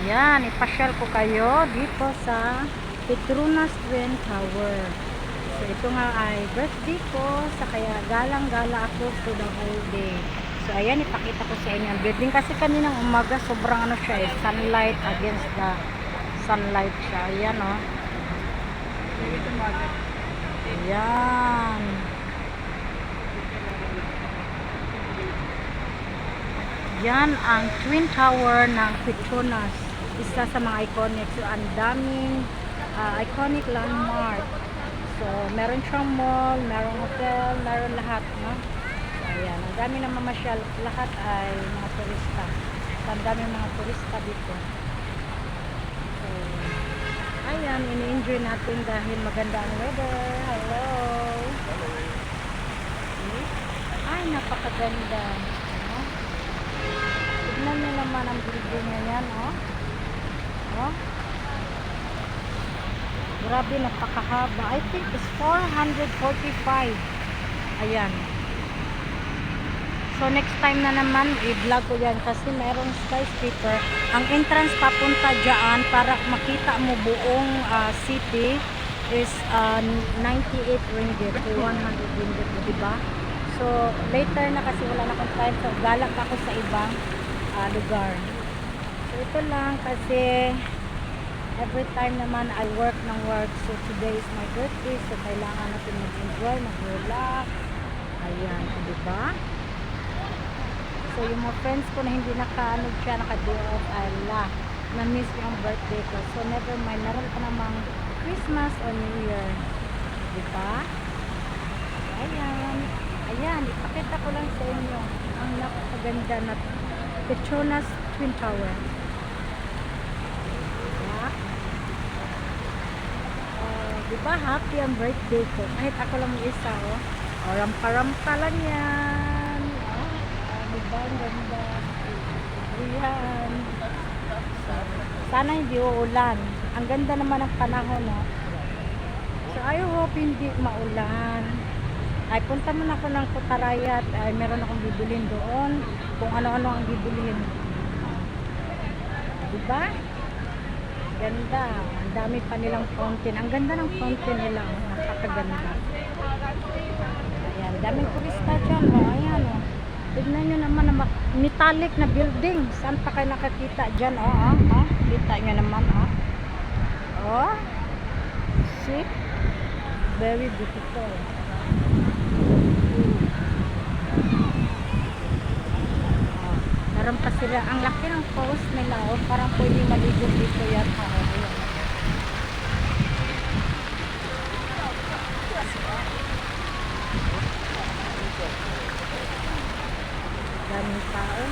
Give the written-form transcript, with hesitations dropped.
Yan, ipasyal ko kayo dito sa Petronas Twin Tower. So ito nga ay birthday ko, sa kaya galang-gala ako for the whole day. So ayan, ipakita ko sa inyo ang building kasi kaninang umaga sobrang ano siya sunlight against the sunlight siya. Ayan oh. Ayan. Yan ang Twin Tower ng Petronas. Isa sa mga iconic. So, ang daming iconic landmark. So, meron siyang mall, meron hotel, meron lahat, no? So, ayan. Ang dami na mamasyal. Lahat ay mga turista. So, ang dami mga turista dito. So, ayan. Ini-enjoy natin dahil maganda ang weather. Hello! Ay, napakaganda. Tignan nyo naman ang building na yan, oh. Oh. Grabe, napakahaba. I think it's 445. Ayan. So, next time na naman, i-vlog ko yan kasi mayroong skyscraper. Ang entrance papunta dyan para makita mo buong city is 98 ringgit to 100 ringgit, diba? So, later na kasi wala na akong time. So, galak ako sa ibang lugar. So, ito lang kasi every time naman I work ng work. So, today is my birthday. So, kailangan natin mag-enjoy, mag-relax. Ayan, diba? So, yung mga friends ko na hindi naka-ano siya, naka-day off, ala, na-miss yung birthday ko. So, never mind. Meron pa namang Christmas or New Year. Diba? Ayan. Ayan, ipakita ko lang sa inyo ang napakaganda na Petronas Twin Tower. Diba? Diba happy ang birthday ko? Kahit ako lang isa, oh. O, rampa-rampa lang yan. Diba, ang ganda. Ayan. So, sana hindi uulan. Ang ganda naman ang panahon, no? So, I hope hindi maulan. Ay, punta muna ako ng Putarayat. Ay, meron akong bibilhin doon. Kung ano-ano ang bibilhin. Diba? Ganda. Ang dami pa nilang fountain. Ang ganda ng fountain nila. Napakaganda. Ayan. Daming turista dyan. Ayan. Tignan nyo naman na metallic na building. Saan pa kayo nakakita dyan? Kita nyo naman. See? Very beautiful. Meron pa sila, ang laki ng post nila, parang pwede maligo dito yata. Daming tao.